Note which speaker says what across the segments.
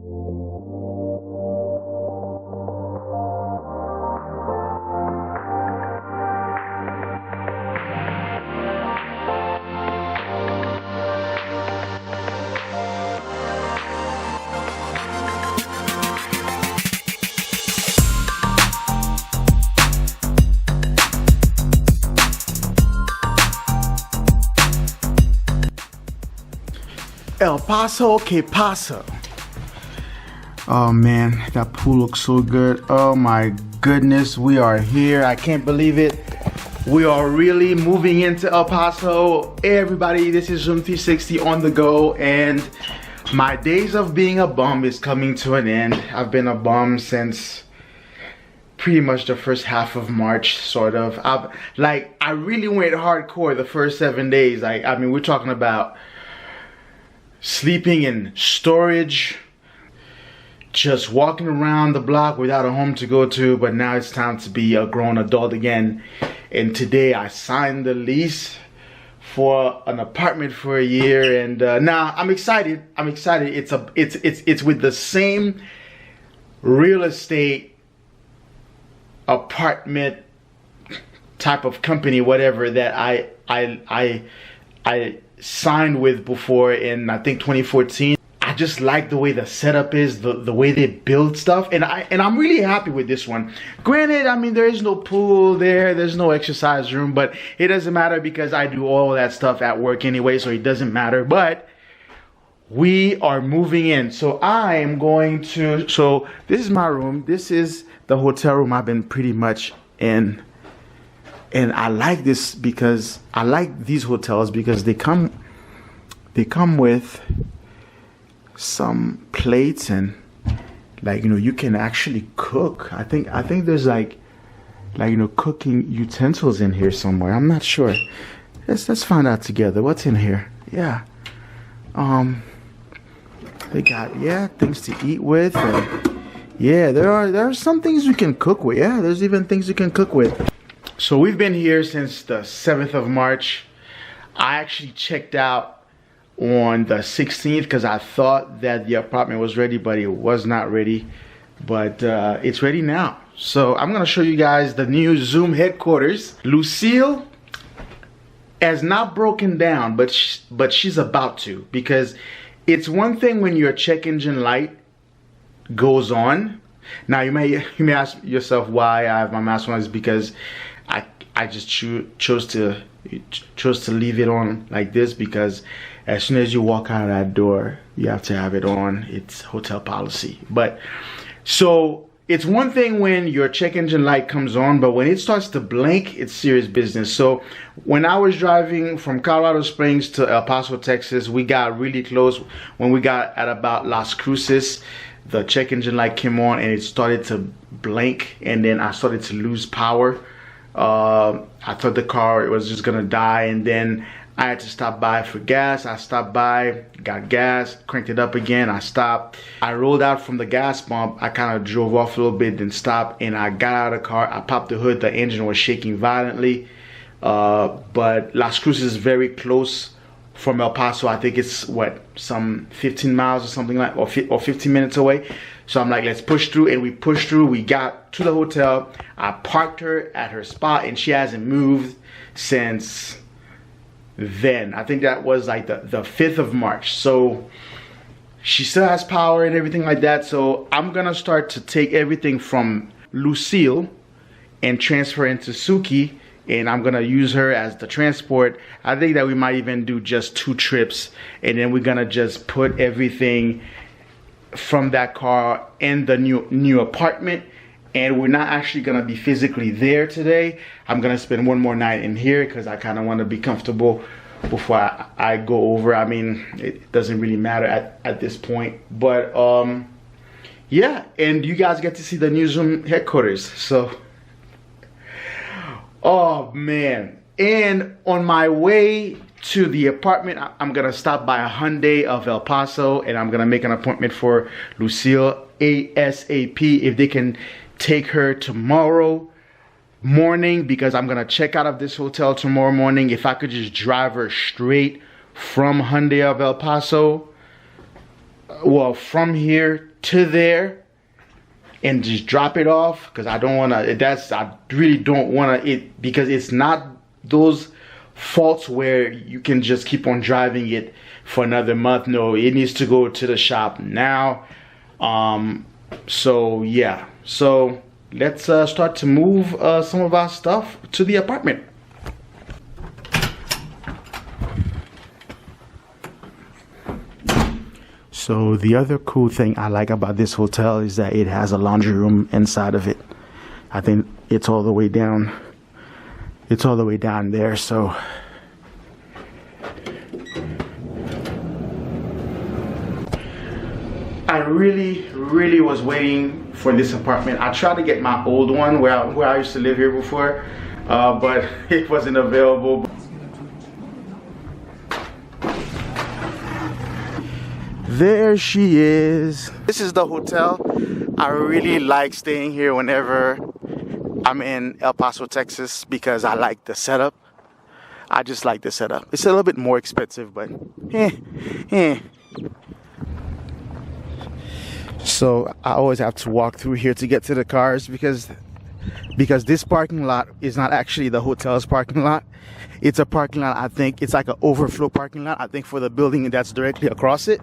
Speaker 1: El Paso, que pasa? Oh man, that pool looks so good. Oh my goodness, we are here. I can't believe it. We are really moving into El Paso. Hey everybody, this is Zoom 360 on the go, and my days of being a bum is coming to an end. I've been a bum since pretty much the first half of March, sort of. I really went hardcore the first 7 days. I mean, we're talking about sleeping in storage, just walking around the block without a home to go to. But now it's time to be a grown adult again, and today I signed the lease for an apartment for a year, and now I'm excited. It's with the same real estate apartment type of company, whatever, that I signed with before in, I think, 2014. I just like the way the setup is, the way they build stuff, and I'm really happy with this one. Granted, I mean, there is no pool there's no exercise room, but it doesn't matter because I do all that stuff at work anyway, so it doesn't matter. But we are moving in, so I am going to, so this is my room. This is the hotel room I've been pretty much in. And I like this because I like these hotels because they come with some plates, and like, you know, you can actually cook. I think there's like you know, cooking utensils in here somewhere. I'm not sure. Let's find out together. What's in here? Yeah. They got, yeah, things to eat with, and yeah, there are some things you can cook with. Yeah, there's even things you can cook with. So we've been here since the 7th of March. I actually checked out on the 16th because I thought that the apartment was ready, but it was not ready. But it's ready now. So I'm gonna show you guys the new Zoom headquarters. Lucille has not broken down, but she's about to, because it's one thing when your check engine light goes on. Now you may ask yourself why I have my mask on. Is because I just chose to leave it on like this, because as soon as you walk out of that door, you have to have it on. It's hotel policy. But so it's one thing when your check engine light comes on, but when it starts to blink, it's serious business. So when I was driving from Colorado Springs to El Paso, Texas, we got really close. When we got at about Las Cruces, the check engine light came on and it started to blink, and then I started to lose power. I thought the car was just gonna die, and then I had to stop by for gas. I stopped by, got gas, cranked it up again. I stopped. I rolled out from the gas pump. I kind of drove off a little bit, then stopped, and I got out of the car. I popped the hood. The engine was shaking violently. But Las Cruces is very close from El Paso. I think it's what, some 15 miles or something like, or 15 minutes away. So I'm like, let's push through, and we pushed through. We got to the hotel. I parked her at her spot, and she hasn't moved since then. I think that was like the 5th of March. So she still has power and everything like that. So I'm gonna start to take everything from Lucille and transfer into Suki, and I'm gonna use her as the transport. I think that we might even do just 2 trips, and then we're gonna just put everything from that car in the new apartment. And we're not actually gonna be physically there today. I'm gonna spend one more night in here because I kind of want to be comfortable before I go over. I mean, it doesn't really matter at this point. But yeah, and you guys get to see the new Zoom headquarters. So, oh man. And on my way to the apartment, I'm gonna stop by a Hyundai of El Paso, and I'm gonna make an appointment for Lucille ASAP if they can take her tomorrow morning, because I'm gonna check out of this hotel tomorrow morning. If I could just drive her straight from Hyundai of El Paso, well, from here to there and just drop it off, because I don't want to, I really don't want to, because it's not those faults where you can just keep on driving it for another month. No, it needs to go to the shop now. So yeah, so let's start to move some of our stuff to the apartment. So the other cool thing I like about this hotel is that it has a laundry room inside of it. I think it's all the way down. It's all the way down there, so I really was waiting for this apartment. I tried to get my old one where I used to live here before, but it wasn't available. There she is. This is the hotel. I really like staying here whenever I'm in El Paso, Texas, because I like the setup. I just like the setup. It's a little bit more expensive, but So I always have to walk through here to get to the cars, because this parking lot is not actually the hotel's parking lot. It's a parking lot, I think it's like an overflow parking lot, I think, for the building that's directly across it.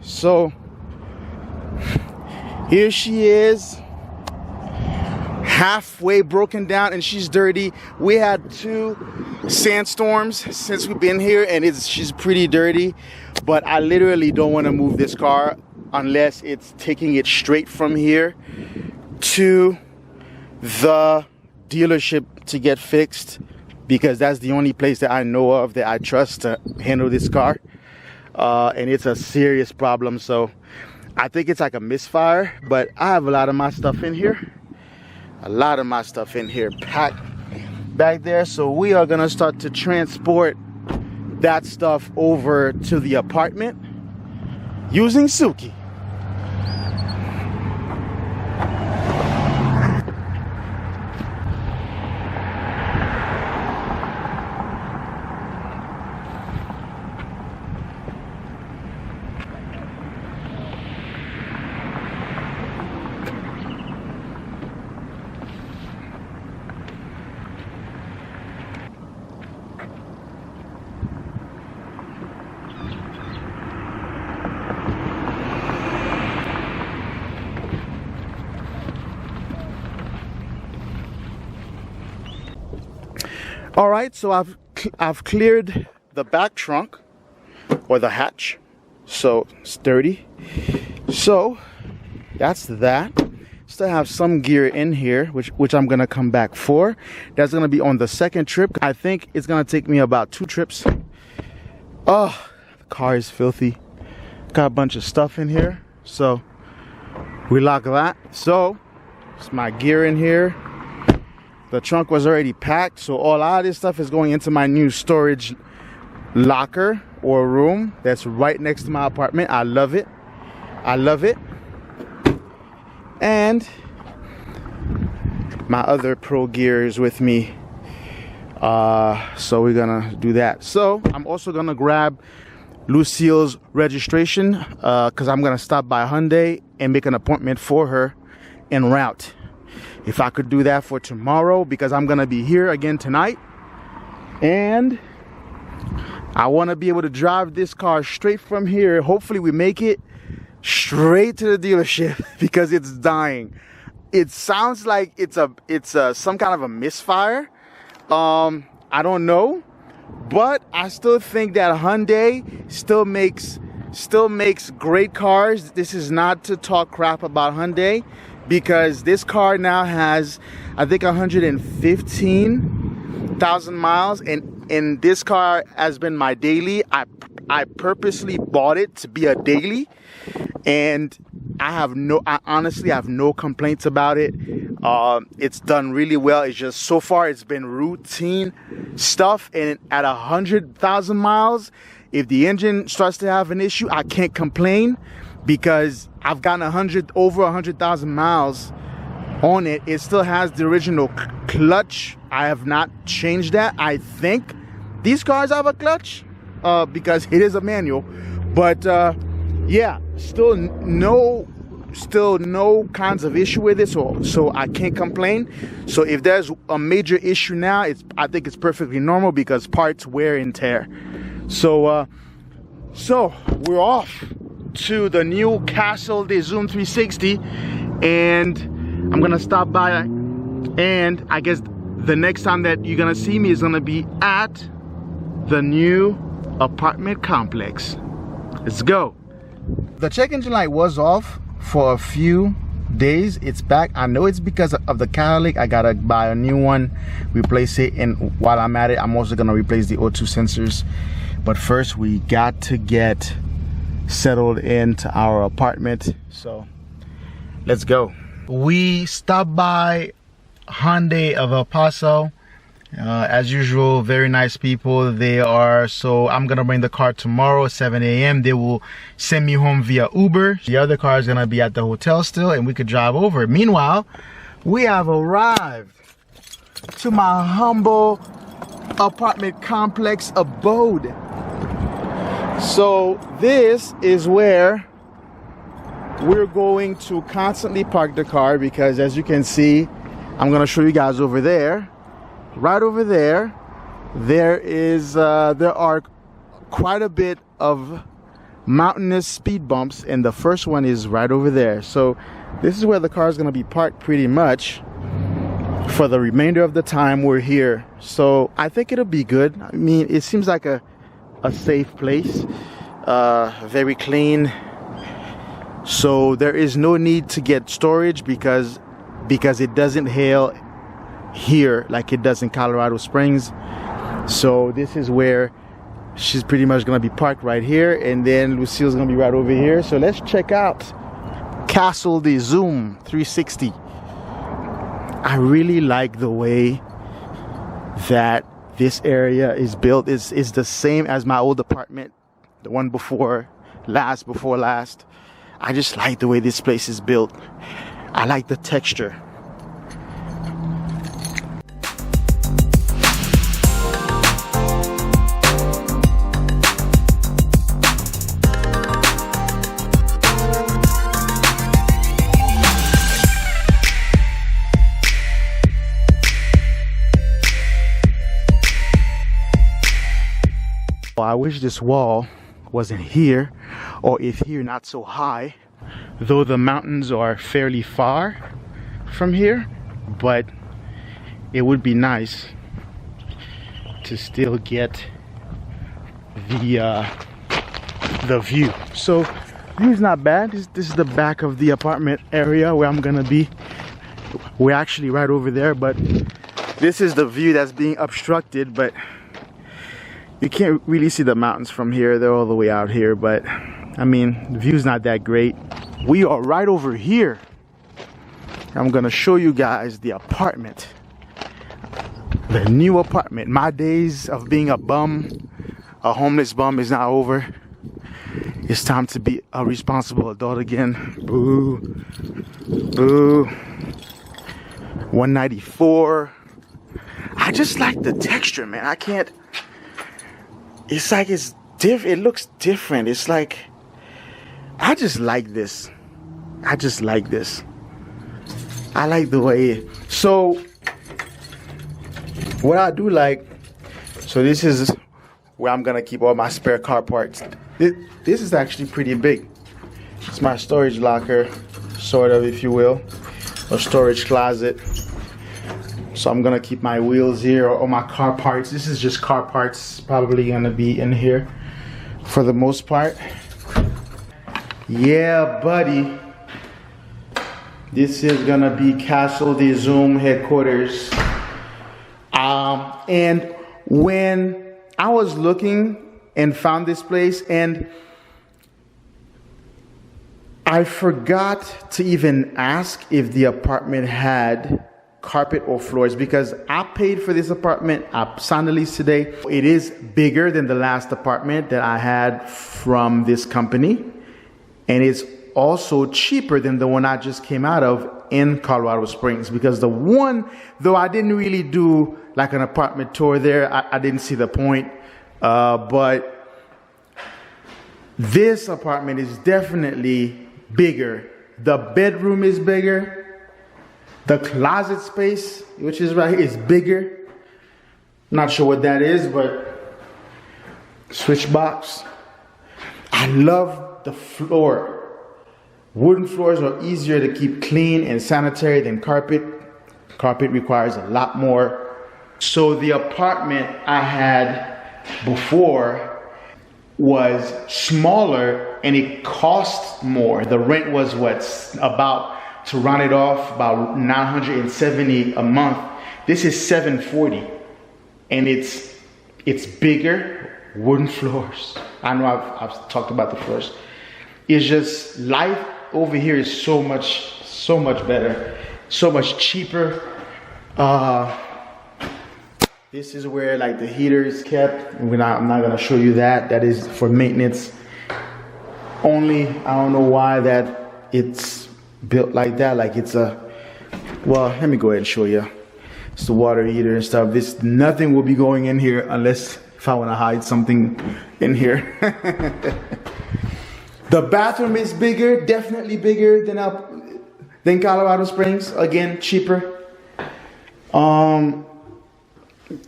Speaker 1: So here she is, halfway broken down, and she's dirty. We had 2 sandstorms since we've been here, and she's pretty dirty. But I literally don't want to move this car unless it's taking it straight from here to the dealership to get fixed, because that's the only place that I know of that I trust to handle this car. And it's a serious problem, so I think it's like a misfire. But I have a lot of my stuff in here. A lot of my stuff in here packed back there. So we are gonna start to transport that stuff over to the apartment using Suki. All right, so I've cleared the back trunk, or the hatch, so it's dirty. So that's that. Still have some gear in here, which I'm gonna come back for. That's gonna be on the second trip. I think it's gonna take me about 2 trips. Oh, the car is filthy. Got a bunch of stuff in here, so we lock that. So it's my gear in here. The trunk was already packed, so all of this stuff is going into my new storage locker or room that's right next to my apartment. I love it. I love it. And my other pro gear is with me. So we're gonna do that. So I'm also gonna grab Lucille's registration, because I'm gonna stop by Hyundai and make an appointment for her en route. If I could do that for tomorrow, because I'm gonna be here again tonight, and I want to be able to drive this car straight from here. Hopefully we make it straight to the dealership, because it's dying. It sounds like it's some kind of a misfire. I don't know, but I still think that Hyundai still makes great cars. This is not to talk crap about Hyundai, because this car now has, I think, 115,000 miles, and this car has been my daily. I purposely bought it to be a daily, and I honestly have no complaints about it. It's done really well. It's just, so far it's been routine stuff, and at 100,000 miles, if the engine starts to have an issue, I can't complain, because I've gotten over 100,000 miles on it. It still has the original clutch. I have not changed that. I think these cars have a clutch, because it is a manual. But yeah, still no kinds of issue with it, so I can't complain. So if there's a major issue now, I think it's perfectly normal because parts wear and tear. So we're off to the new Castle de Zoom 360, and I'm gonna stop by, and I guess the next time that you're gonna see me is gonna be at the new apartment complex. Let's go. The check engine light was off for a few days. It's back. I know it's because of the catalytic. I gotta buy a new one, replace it, and while I'm at it, I'm also gonna replace the O2 sensors. But first we got to get settled into our apartment, so let's go. We stopped by Hyundai of El Paso. As usual, very nice people they are. So I'm gonna bring the car tomorrow at 7 a.m. They will send me home via Uber. The other car is gonna be at the hotel still, and we could drive over. Meanwhile, we have arrived to my humble apartment complex abode. So this is where we're going to constantly park the car, because as you can see, I'm gonna show you guys over there. Right over there, there are quite a bit of mountainous speed bumps, and the first one is right over there. So this is where the car is going to be parked pretty much for the remainder of the time we're here. So I think it'll be good. I mean, it seems like a safe place, very clean. So there is no need to get storage because it doesn't hail here like it does in Colorado Springs. So this is where she's pretty much gonna be parked right here, and then Lucille's gonna be right over here. So let's check out Castle de Zoom 360. I really like the way that this area is built. It's the same as my old apartment, the one before last. I just like the way this place is built. I like the texture. I wish this wall wasn't here, or if here not so high, though the mountains are fairly far from here, but it would be nice to still get the view. So view's not bad. This is the back of the apartment area where I'm gonna be. We're actually right over there, but this is the view that's being obstructed. But you can't really see the mountains from here. They're all the way out here, but I mean, the view's not that great. We are right over here. I'm gonna show you guys the apartment. The new apartment. My days of being a bum, a homeless bum, is now over. It's time to be a responsible adult again. Boo. Boo. 194. I just like the texture, man. I can't. It's like it's different. It looks different. It's like, I just like this. I just like this. I like the way. So what I do like, so this is where I'm gonna keep all my spare car parts. This is actually pretty big. It's my storage locker, sort of, if you will, or storage closet. So I'm gonna keep my wheels here, or my car parts. This is just car parts, probably gonna be in here for the most part. Yeah, buddy. This is gonna be Castle de Zoom headquarters. And when I was looking and found this place, and I forgot to even ask if the apartment had carpet or floors, because I paid for this apartment. I signed the lease today. It is bigger than the last apartment that I had from this company, and it's also cheaper than the one I just came out of in Colorado Springs, because the one, though I didn't really do like an apartment tour there, I didn't see the point, but This apartment is definitely bigger. The bedroom is bigger. The closet space, which is right here, is bigger. Not sure what that is, but switch box. I love the floor. Wooden floors are easier to keep clean and sanitary than carpet. Carpet requires a lot more. So the apartment I had before was smaller and it cost more. The rent was about, to round it off, about $970 a month. This is $740, and it's bigger, wooden floors. I know I've talked about the floors. It's just life over here is so much better, so much cheaper. This is where like the heater is kept. I'm not gonna show you that. That is for maintenance only. I don't know why that it's built like that. Like it's well, let me go ahead and show you. It's the water heater and stuff. Nothing will be going in here unless if I want to hide something in here. The bathroom is bigger, definitely bigger than Colorado Springs. Again, cheaper.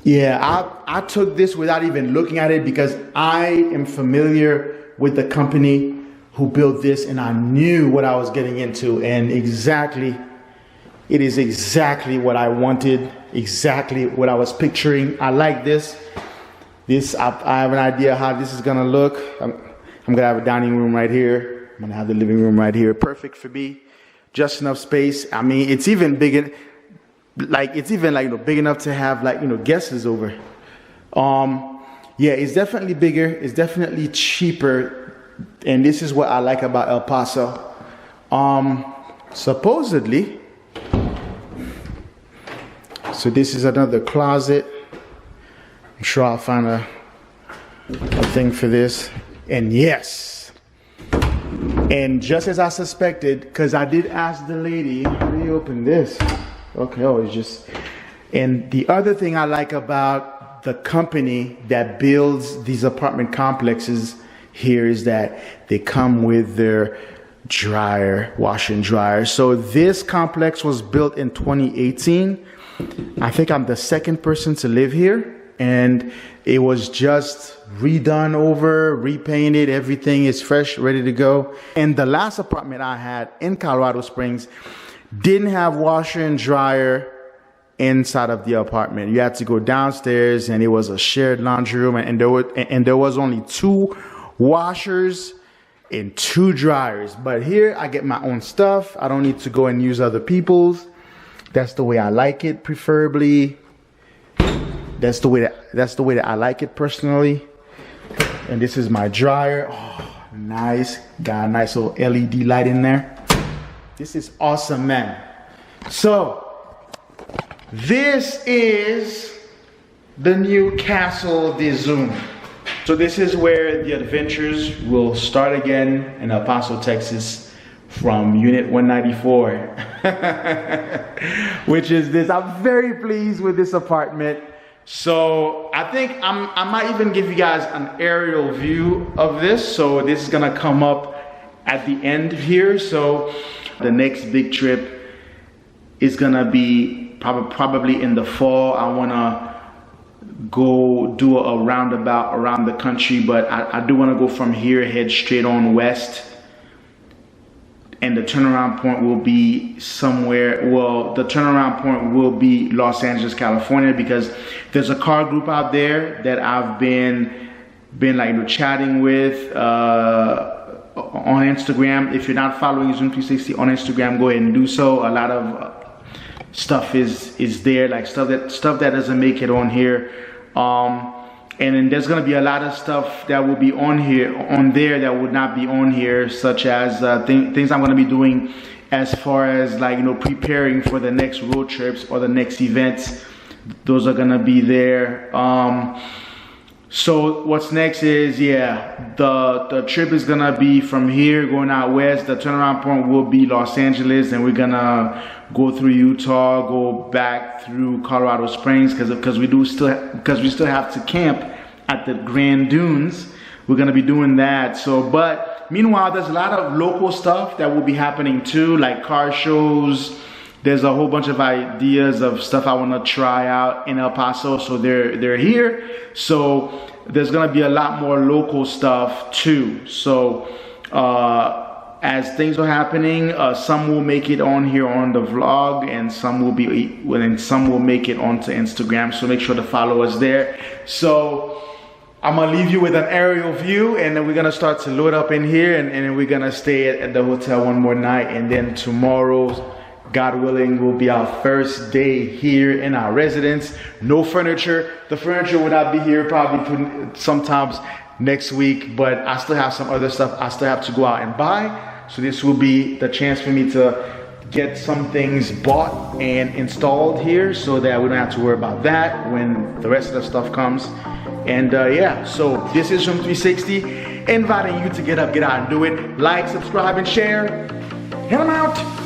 Speaker 1: Yeah, I took this without even looking at it because I am familiar with the company who built this, and I knew what I was getting into, and it is exactly what I wanted, exactly what I was picturing. I like this. I have an idea how this is gonna look. I'm gonna have a dining room right here. I'm gonna have the living room right here. Perfect for me. Just enough space. I mean, it's even bigger. Like it's even like big enough to have like guests over. Yeah, it's definitely bigger. It's definitely cheaper, and this is what I like about El Paso. Supposedly. So this is another closet. I'm sure I'll find a thing for this. And yes, and just as I suspected, because I did ask the lady, how do you open this? Okay, oh, it's just, and the other thing I like about the company that builds these apartment complexes here is that they come with their dryer, washer and dryer. So this complex was built in 2018. I think I'm the second person to live here, and it was just redone over, repainted, everything is fresh, ready to go. And the last apartment I had in Colorado Springs didn't have washer and dryer inside of the apartment. You had to go downstairs, and it was a shared laundry room, and there was only 2 washers and 2 dryers. But here I get my own stuff. I don't need to go and use other people's. That's the way I like it, preferably. That's the way that I like it personally. And this is my dryer. Oh, nice. Got a nice little LED light in there. This is awesome, man. So this is the new Castle de Zoom. So this is where the adventures will start again in El Paso, Texas, from Unit 194, which is this. I'm very pleased with this apartment. So I think I might even give you guys an aerial view of this. So this is gonna come up at the end here. So the next big trip is gonna be probably in the fall. I wanna go do a roundabout around the country, but I do wanna go from here, head straight on west. And the turnaround point will be somewhere, well, the turnaround point will be Los Angeles, California, because there's a car group out there that I've been like chatting with on Instagram. If you're not following Zoom360 on Instagram, go ahead and do so. A lot of stuff is there, like stuff that doesn't make it on here. And then there's gonna be a lot of stuff that will be on there that would not be on here, such as things I'm gonna be doing as far as like preparing for the next road trips or the next events. Those are gonna be there. So what's next is, yeah, the trip is gonna be from here going out west. The turnaround point will be Los Angeles, and we're gonna go through Utah, go back through Colorado Springs, because we still have to camp at the Grand Dunes. we're gonna be doing that. So, but meanwhile, there's a lot of local stuff that will be happening too, like car shows. There's a whole bunch of ideas of stuff I want to try out in El Paso, so they're here. So there's gonna be a lot more local stuff too. So as things are happening, some will make it on here on the vlog, and some will make it onto Instagram. So make sure to follow us there. So I'm gonna leave you with an aerial view, and then we're gonna start to load up in here, and then we're gonna stay at the hotel one more night, and then tomorrow, God willing, will be our first day here in our residence. No furniture. The furniture will not be here probably sometimes next week, but I still have some other stuff I still have to go out and buy. So this will be the chance for me to get some things bought and installed here, so that we don't have to worry about that when the rest of the stuff comes. And yeah, so this is Room 360, inviting you to get up, get out and do it. Like, subscribe, and share. And I'm out.